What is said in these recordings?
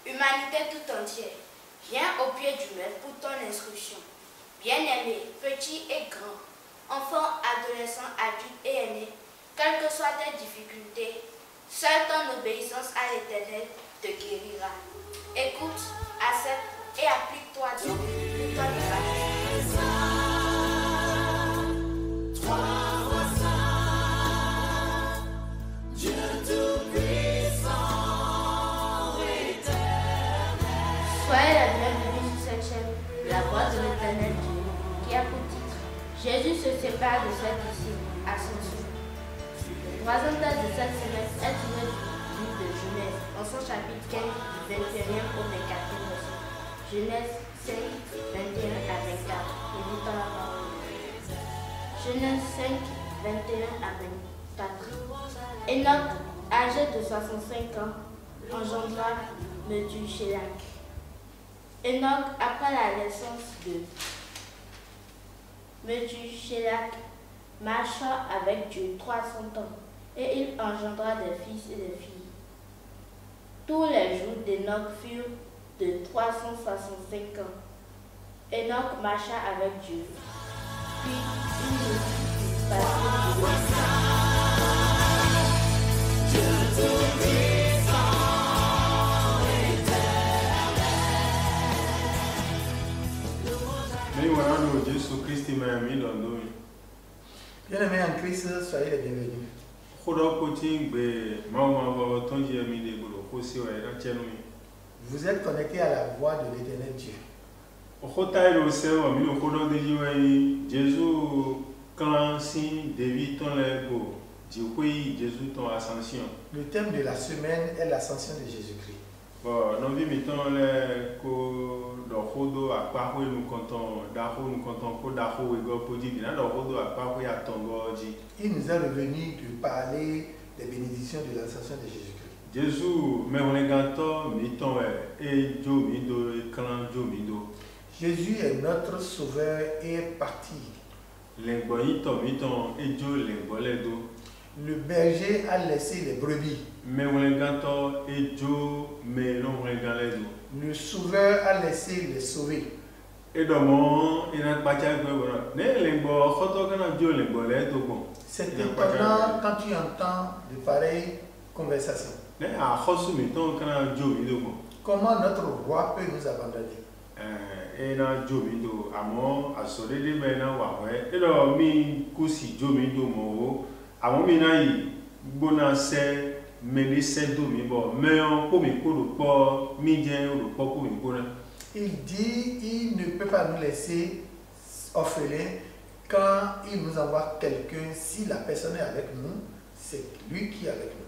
Humanité tout entière, viens au pied du maître pour ton instruction. Bien-aimés, petits et grands, enfants, adolescents, adultes et aînés, quelles que soient tes difficultés, seule ton obéissance à l'Éternel te guérira. Écoute, accepte et applique-toi donc pour ton évanouissement. Soyez la bienvenue sur cette chaîne, la voix de l'Éternel Dieu, qui a pour titre Jésus se sépare de ses disciples, Ascension. Le troisième texte de cette semaine est tiré du livre de Genèse, en son chapitre 15, du 21e au 24e verset. Genèse 5, 21 à 24. Écoutons la parole. Genèse 5, 21 à 24. Enoch, âgé de 65 ans, engendra Methushélah. Enoch, après la naissance de Methushélah, marcha avec Dieu 300 ans, et il engendra des fils et des filles. Tous les jours d'Enoch furent de 365 ans. Enoch marcha avec Dieu. Puis il ne fut passé de Bien-aimés en Christ, soyez les bienvenus. Vous êtes connectés à la voix de l'Éternel Dieu. Le thème de la semaine est l'ascension de Jésus-Christ. Il nous est revenu de parler des bénédictions de l'ascension de Jésus-Christ. Jésus est notre sauveur et est parti. Le berger a laissé les brebis. Le sauveur a laissé les sauvés. C'est étonnant quand tu entends de pareilles conversations. Comment notre roi peut nous abandonner? Il dit il ne peut pas nous laisser orphelins quand il nous envoie quelqu'un. Si la personne est avec nous, c'est lui qui est avec nous.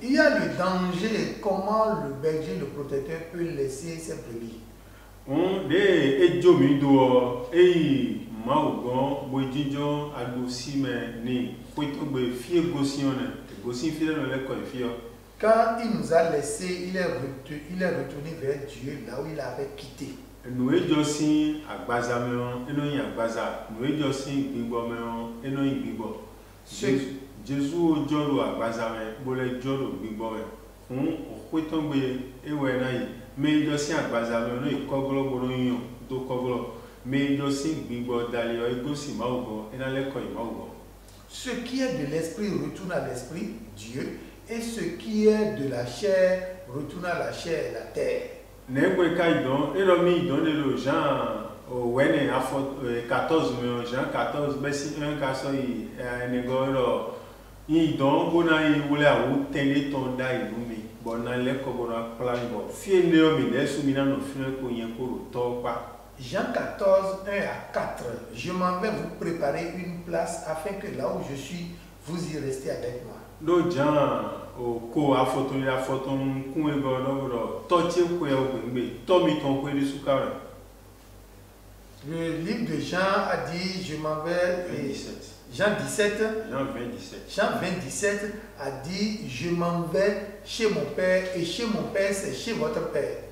Il y a le danger, comment le berger, le protecteur peut laisser ses brebis. Quand il nous a laissé, il est retourné vers Dieu, là où il avait quitté. Ce qui est de l'esprit retourne à l'esprit, Dieu, et ce qui est de la chair retourne à la chair, la terre. Jean 14, 1 à 4. Je m'en vais vous préparer une place afin que là où je suis, vous y restez avec moi. Le livre de Jean a dit, je m'en vais, Jean 17, Jean 20, a dit, je m'en vais chez mon Père, et chez mon Père, c'est chez votre Père.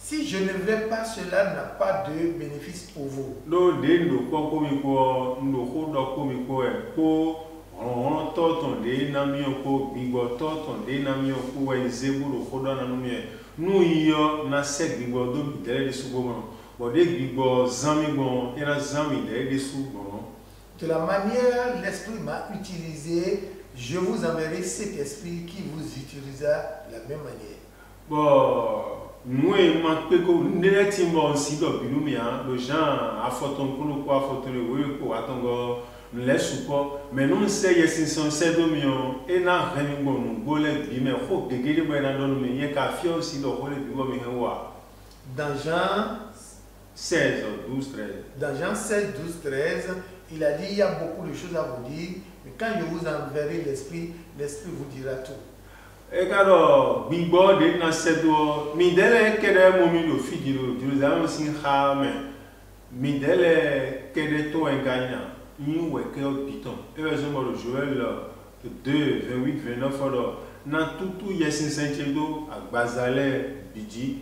Si je ne vais pas, cela n'a pas de bénéfice pour vous. De la manière l'esprit m'a utilisé, je vous enverrai cet esprit qui vous utilisera de la même manière. Dans Jean 16, 12, 13. Dans Jean 16, 12, 13, il a dit, il y a beaucoup de choses à vous dire, mais quand je vous enverrai l'esprit, l'esprit vous dira tout. Et alors, Bibo de Nasedo, Midele Kede Momido Fidiro, Jerusalem Sin Hame, Midele Kede To Engagna, New Wake Piton, et raison de Joël 2, 28, 29, alors, Nantutu Yesin Saint-Edo, à Bazale Biji,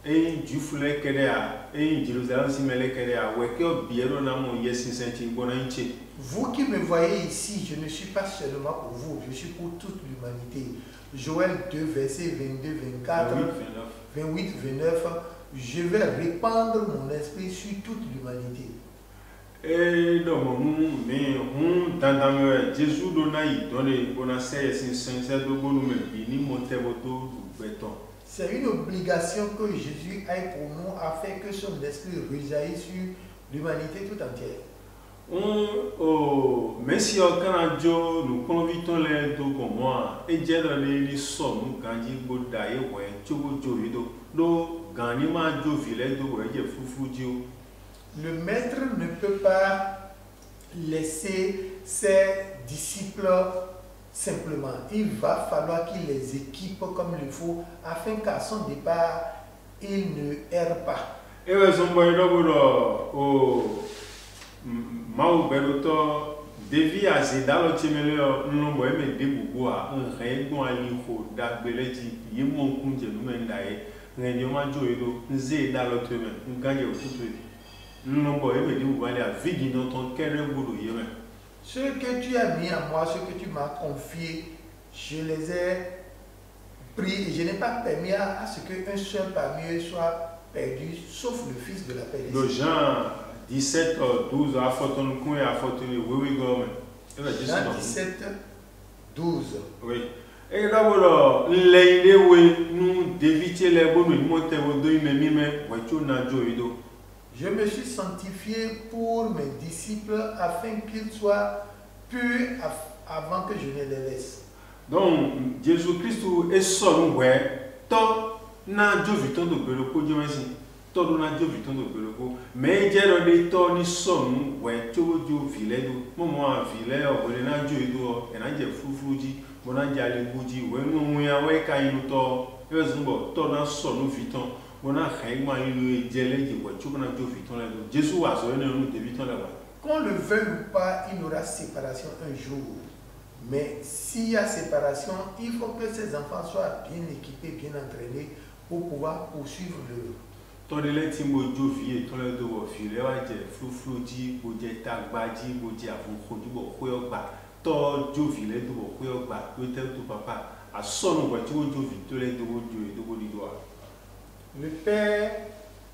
et du Foulé Kedea, et Jérusalem Simele Kedea, Wake Biero Namo Yesin Saint-Edo, Vous qui me voyez ici, je ne suis pas seulement pour vous, je suis pour toute l'humanité. Joël 2, versets 22, 24, 28, 29, je vais répandre mon esprit sur toute l'humanité. Et donc, mais on t'entend Jésus donne c'est une obligation que Jésus ait pour nous afin que son esprit rejaillisse sur l'humanité tout entière. Mais si nous convitons les deux comme moi, et j'ai donné les sommes, Gandhi Boudaï, le maître ne peut pas laisser ses disciples simplement. Il va falloir qu'il les équipe comme il faut afin qu'à son départ, ils ne errent pas. Et Mau beroto devi azedalo chemelo nlombo eme debugua nrego aliho da beleji yemo kunje numendae ngenyo majoiro nze dalo teme nganje otutu nlombo eme debugua a vigi dans ton cœur boulot yeme. Ce que tu as mis à moi, ce que tu m'as confié, je les ai pris et je n'ai pas permis à ce qu'un seul parmi eux soit perdu, sauf le fils de la perdition. Le Jean 17, 12, à Forton Coin et à Forton, oui, Jean 17, 12. Oui. Et d'abord, les nous d'éviter les bonnes montées au deux, je me suis sanctifié pour mes disciples afin qu'ils soient purs avant que je ne les laisse. Donc, Jésus-Christ est seul, ouais, tant n'a Dieu vu tant de beloco, Dieu merci. Tant n'a Dieu vu tant de beloco. Mais j'ai donné tant ni son, ouais, tu veux Dieu filet, maman filet, on n'a Dieu d'or, et n'a Dieu fou dit, on a dit à l'égoudi, ouais, nous, ouais, quand il nous tord, et bon, tant n'a son, nous vitons. Qu'on le veuille ou pas, il y aura séparation un jour. Mais s'il y a séparation, il faut que ces enfants soient bien équipés, bien entraînés pour pouvoir poursuivre le. Le père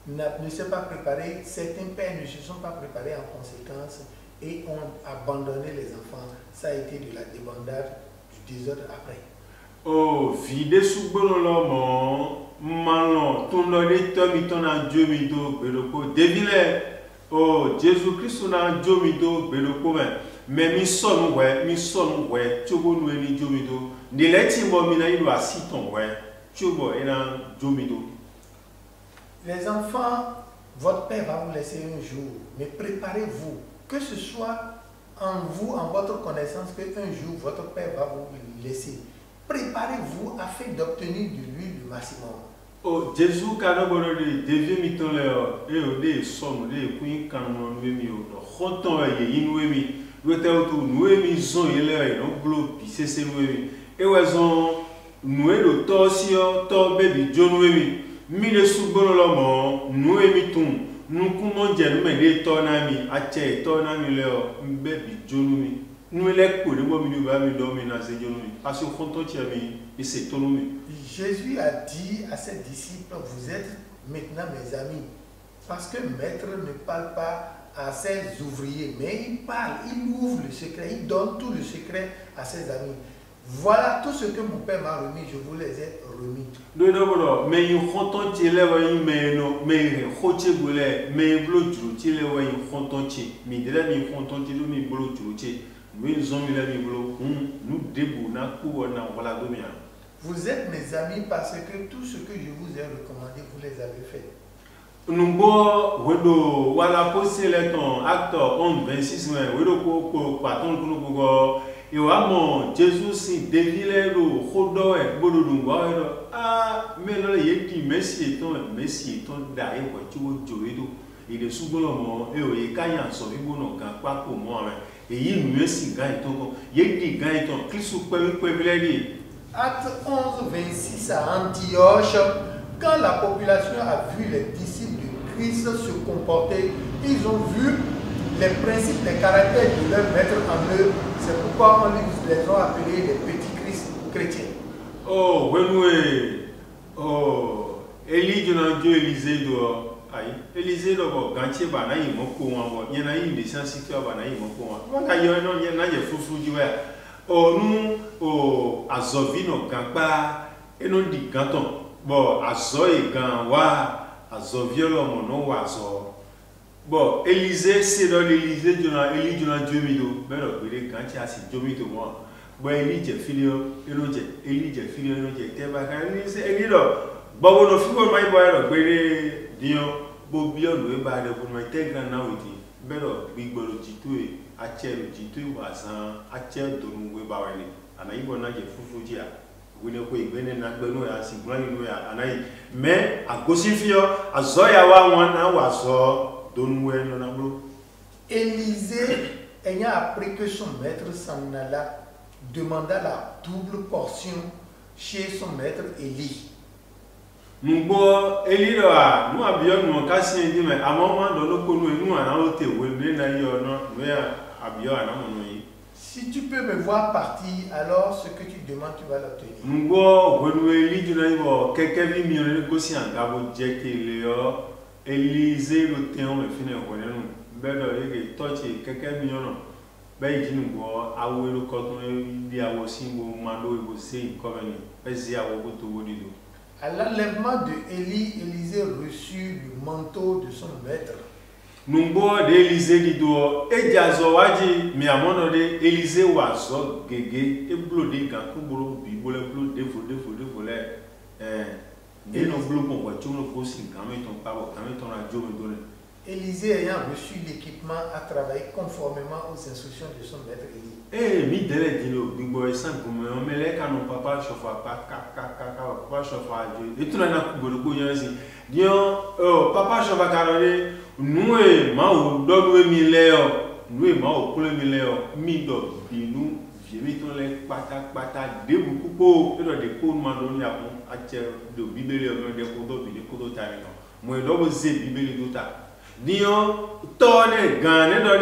ne s'est pas préparé, certains pères ne se sont pas préparés en conséquence et ont abandonné les enfants. Ça a été de la débandade, du désordre après. Oh, vide sous l'homme, malon, ton nom est ton à Dieu mido, beloko, devine, oh, Jésus-Christ, on a Dieu mido, beloko, mais mi son, ouais, tu veux nous aider Dieu mido, ne l'est-il pas, mina, il doit si ton, ouais, tu veux, et là, Dieu mido. Les enfants, votre père va vous laisser un jour, mais préparez-vous, que ce soit en vous, en votre connaissance, qu'un jour votre père va vous laisser. Préparez-vous afin d'obtenir de lui le maximum. Oh, Jésus, quand on a dit, devient miton et au dé, son, dé, puis quand on a mis au roton, il nous a mis, le théâtre, nous a mis son, il est, donc, globe, puis c'est nous a mis. Et ouais, nous a le torsion, ton baby, John Wemi. mine sugbolo nous émitons nous comment dire nous mais tonami ache tonami leo mbebi jonumi nous les coups de moi nous va me dormir dans ces jonumi parce que content tiami et c'est tonumi. Jésus a dit à ses disciples, vous êtes maintenant mes amis, parce que maître ne parle pas à ses ouvriers, mais il parle, il ouvre le secret, il donne tout le secret à ses amis. Voilà tout ce que mon père m'a remis, je vous les ai remis. Non, mais il content il est mais non, mais rotier goulé, mais blotru, il est content mais de la mi content il est blotru, mais ils ont mis la biblo, nous débou na coup na voilà domia. Vous êtes mes amis parce que tout ce que je vous ai recommandé, vous les avez fait. Nous voyons voilà poster les temps acteur 11 26 wedo ko paton ko et vraiment Jésus si dévilé le khodo e bodo ngwa ah mais là yeki messi eton dai ko ti wo joredo il est souvent mo e o ye kanya so bi bono kan pa ko mo ame e yi messi ga eton ko yeki ga eton kristu pe bledi. Acte 11 26 à Antioche, quand la population a vu les disciples de Christ se comporter, ils ont vu les principes, les caractères de leur maître en eux. C'est pourquoi on les a appelés les petits Christ chrétiens. Oh, Élie de Dieu Élisée do aïe Élisée do gantier bana yi moko wan wo yena yi de sensitive bana yi moko wan ka yo no yena ye fufu di wa oh nous azovino gamba et non di ganton bon azo e gan wa azoviolo mono wa azo bon Élisée c'est dans l'Élysée de Élie de Dieu mido belo bele ganti asi jomito mo bon Élie je filio Élie je filio no je te ba kan ni se Élie do bo no fi ko mai boy do bele dio bo bio no e ba de bo no te gan na witi belo bigboro jitue achelo jitue wa san achel do no we ba wele ana ibo na je fufu dia wele ko igbene na gbe no ya si gbani no ya anai mais agosifio azoya wa won na wa so do no we no na bro. Élisée ayant appris que son maître s'en alla demanda la double portion chez son maître Élie. Mbo Élie a nous abion nous kasi ndi mais à moment do no ko nous ana o te we na yo no we abion ana mo yi. Si tu peux me voir partir, alors ce que tu demandes, tu vas l'obtenir. Mbo wenu Élie du na ibo keke bi mi on ko si anga bo je ke le yo Élisée le temps me fine ko ne nu be do ye touch keke mi on be ji nu bo awo lo ko to di awo simbo mando e bo sei komeni be zi awo ko to wodi do. À l'enlèvement de Élie, Élisée reçut le manteau de son maître. Numbo de Élisée di do e jazo waji mi amono de Élisée wazo gege e blode kan ku bolo bi bolo blo defo le et non blo bon wa tuno ko sin kan me ton pa kan me ton radio me donne. Élisée ayant reçu l'équipement a travaillé conformément aux instructions de son maître Élie. Eh mi dele di lo bigbo e san comme on me le kan papa chofa pa papa chofa je et tout na ku bolo ko yan si dio papa chofa karole nous et Mao donne mi leo nous et Mao pour mi leo mi do binu viemi ton le pata de beaucoup ko e do de ko ma do ni apon ache do bibeli o de ko do bi de ko do ta no mo e do bo ze bibeli do ta dio tone gane do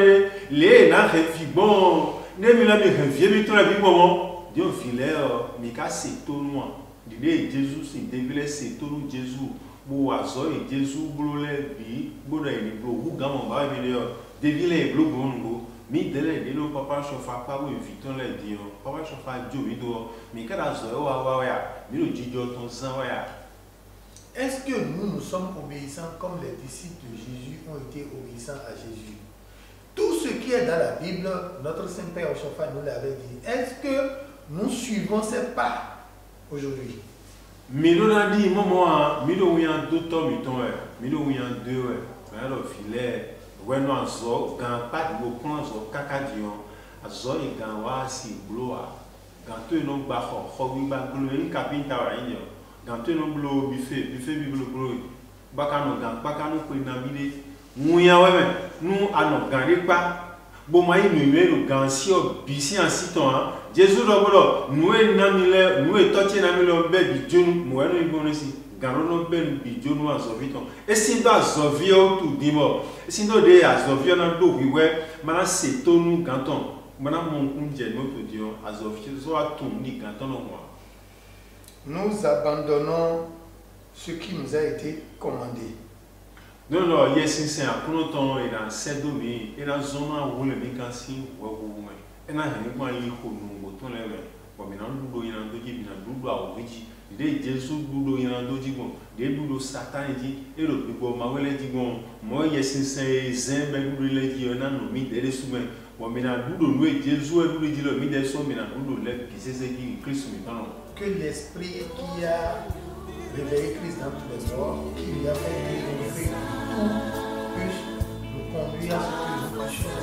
le na refi bon ne mi la mi viemi ton la bi bon dio fileo mi ka se to no di de Jesus si devile se to no Jesus bo azo e Jésus blole bi bodo e blo wu gamo ba mi le devile blo bongo mi dele de lo papa chofa pa wo viton le dio papa chofa jo mi do mi kada zo wa ya mi lo jijo ton san wa ya. Est-ce que nous sommes obéissants comme les disciples de Jésus ont été obéissants à Jésus? Tout ce qui est dans la Bible, notre Saint-Père Chofa nous l'avait dit. Est-ce que nous suivons ses pas aujourd'hui? Milo na di momo milo wian do to mi ton milo wian de mais lo filet weno azo gan pa di go kon azo kaka di on azo e gan wa si bloa gan to no gba ho wi ba glo ni kapinta wa yin yo gan to no blo buffet bi blo baka no gan baka no ko na bide muya we me nu ano gan ri pa bo mai nu me gan si o bi si an si ton Jésus do bodo nous e na mi le nous e toche na mi lo be bi junu mo enu ibo ni si Garono ben bijono azovito. Esindo azovio tu dimo. Esindo de azovio na do wiwe mana setonu ganton. Mana mon kunje no to dio azovio so atum ni ganton no moi. Nous abandonnons ce qui nous a été commandé. Non, non, yes, c'est un peu de temps et dans cette domaine, et dans zone où le mécanisme ou où et dans un point il faut nous boutons les mains. Comme dans le boulot, il y a un doji, il y a un boulot à origine. Les Jésus boulot, il y a un doji bon. Les boulots Satan dit, et le boulot Mawele dit bon. Moi, yes, c'est un ben boulot dit, on a nommé des souvenirs. Bon, mais dans le boulot, nous et Jésus, le boulot dit le midi son, mais dans le boulot, qui c'est qui Christ maintenant. Que l'esprit qui a réveillé Christ dans tous les morts, qui lui a fait triompher tout, puisse nous conduire à ce que nous fassions.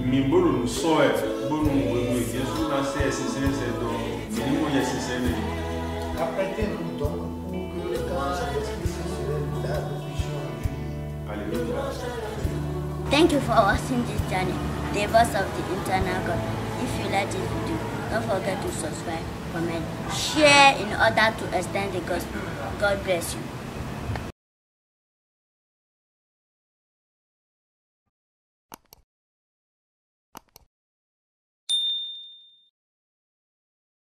Mimbolo nous soe, bon nous Jésus n'a cessé de minimum nécessaire. Apprêtez-nous donc pour que quand l'esprit se soulève là, nous puissions jouir. Alléluia. Thank you for watching this journey, the voice of the eternal God. If you like this video, don't forget to subscribe, comment, share in order to extend the gospel. God bless you.